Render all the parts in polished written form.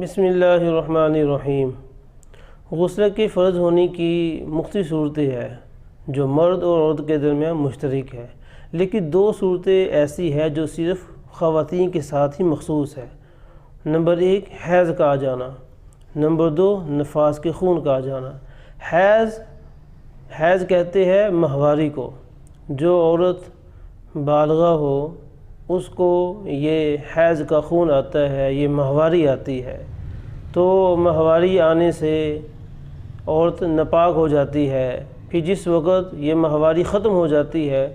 بسم اللہ الرحمن الرحیم۔ غسل کے فرض ہونے کی مختلف صورتیں ہیں جو مرد اور عورت کے درمیان مشترک ہے، لیکن دو صورتیں ایسی ہیں جو صرف خواتین کے ساتھ ہی مخصوص ہے۔ نمبر 1 حیض کا آ جانا، نمبر 2 نفاس کے خون کا آ جانا۔ حیض کہتے ہیں ماہواری کو۔ جو عورت بالغہ ہو اس کو یہ حیض کا خون آتا ہے، یہ ماہواری آتی ہے، تو ماہواری آنے سے عورت ناپاک ہو جاتی ہے۔ پھر جس وقت یہ ماہواری ختم ہو جاتی ہے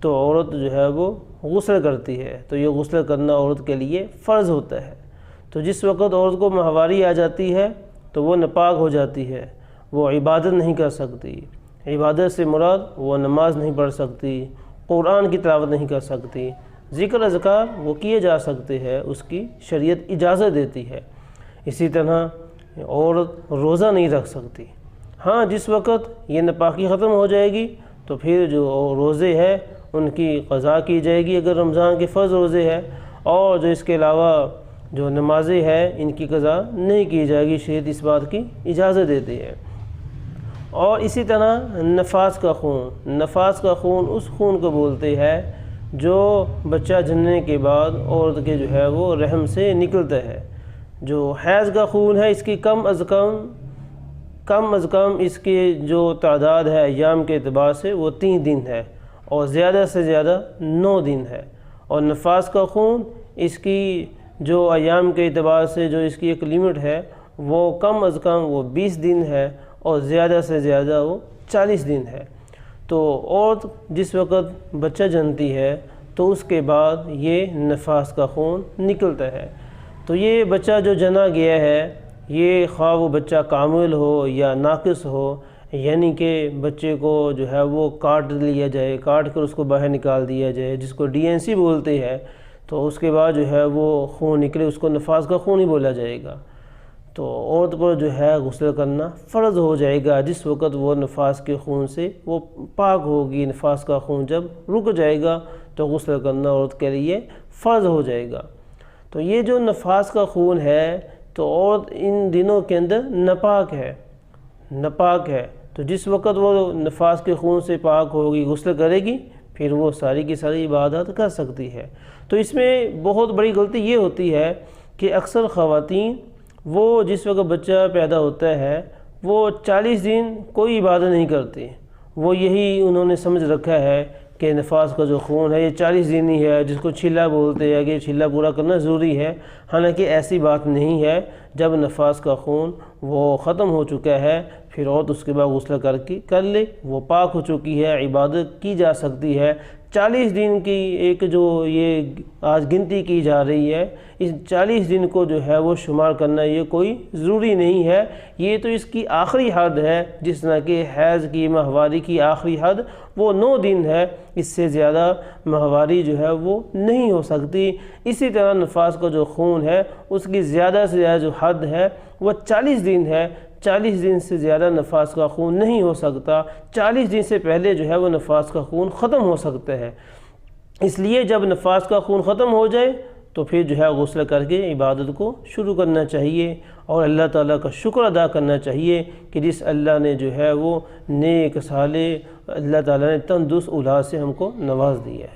تو عورت جو ہے وہ غسل کرتی ہے، تو یہ غسل کرنا عورت کے لیے فرض ہوتا ہے۔ تو جس وقت عورت کو ماہواری آ جاتی ہے تو وہ ناپاک ہو جاتی ہے، وہ عبادت نہیں کر سکتی۔ عبادت سے مراد وہ نماز نہیں پڑھ سکتی، قرآن کی تلاوت نہیں کر سکتی، ذکر اذکار وہ کیے جا سکتے ہیں، اس کی شریعت اجازت دیتی ہے۔ اسی طرح عورت روزہ نہیں رکھ سکتی۔ ہاں، جس وقت یہ ناپاکی ختم ہو جائے گی تو پھر جو روزے ہیں ان کی قضا کی جائے گی اگر رمضان کے فرض روزے ہیں، اور جو اس کے علاوہ جو نمازیں ہیں ان کی قضا نہیں کی جائے گی، شریعت اس بات کی اجازت دیتی ہے۔ اور اسی طرح نفاس کا خون اس خون کو بولتے ہیں جو بچہ جننے کے بعد عورت کے جو ہے وہ رحم سے نکلتا ہے۔ جو حیض کا خون ہے اس کی کم از کم اس کی جو تعداد ہے ایام کے اعتبار سے وہ 3 دن ہے، اور زیادہ سے زیادہ 9 دن ہے۔ اور نفاس کا خون اس کی جو ایام کے اعتبار سے جو اس کی ایک لیمٹ ہے وہ کم از کم وہ 20 دن ہے، اور زیادہ سے زیادہ وہ 40 دن ہے۔ تو عورت جس وقت بچہ جنتی ہے تو اس کے بعد یہ نفاس کا خون نکلتا ہے۔ تو یہ بچہ جو جنا گیا ہے، یہ خواہ وہ بچہ کامل ہو یا ناقص ہو، یعنی کہ بچے کو جو ہے وہ کاٹ لیا جائے، کاٹ کر اس کو باہر نکال دیا جائے، جس کو DNC بولتے ہیں، تو اس کے بعد جو ہے وہ خون نکلے، اس کو نفاس کا خون ہی بولا جائے گا۔ تو عورت پر جو ہے غسل کرنا فرض ہو جائے گا جس وقت وہ نفاس کے خون سے وہ پاک ہوگی۔ نفاس کا خون جب رک جائے گا تو غسل کرنا عورت کے لیے فرض ہو جائے گا۔ تو یہ جو نفاس کا خون ہے تو عورت ان دنوں کے اندر ناپاک ہے، تو جس وقت وہ نفاس کے خون سے پاک ہوگی، غسل کرے گی، پھر وہ ساری کی ساری عبادت کر سکتی ہے۔ تو اس میں بہت بڑی غلطی یہ ہوتی ہے کہ اکثر خواتین وہ جس وقت بچہ پیدا ہوتا ہے وہ 40 دن کوئی عبادت نہیں کرتی۔ وہ یہی انہوں نے سمجھ رکھا ہے کہ نفاس کا جو خون ہے یہ 40 دن ہی ہے، جس کو چھلا بولتے ہیں کہ چھلا پورا کرنا ضروری ہے۔ حالانکہ ایسی بات نہیں ہے۔ جب نفاس کا خون وہ ختم ہو چکا ہے پھر عورت اس کے بعد غسل کر لے، وہ پاک ہو چکی ہے، عبادت کی جا سکتی ہے۔ 40 دن کی ایک جو یہ آج گنتی کی جا رہی ہے، اس 40 دن کو جو ہے وہ شمار کرنا یہ کوئی ضروری نہیں ہے۔ یہ تو اس کی آخری حد ہے، جس طرح کہ حیض کی ماہواری کی آخری حد وہ 9 دن ہے، اس سے زیادہ ماہواری جو ہے وہ نہیں ہو سکتی۔ اسی طرح نفاس کا جو خون ہے اس کی زیادہ سے زیادہ جو حد ہے وہ 40 دن ہے۔ 40 دن سے زیادہ نفاس کا خون نہیں ہو سکتا۔ 40 دن سے پہلے جو ہے وہ نفاس کا خون ختم ہو سکتا ہے۔ اس لیے جب نفاس کا خون ختم ہو جائے تو پھر جو ہے غسل کر کے عبادت کو شروع کرنا چاہیے، اور اللہ تعالیٰ کا شکر ادا کرنا چاہیے کہ جس اللہ نے جو ہے وہ نیک صالح اللہ تعالیٰ نے تندرست اولاد سے ہم کو نواز دیا ہے۔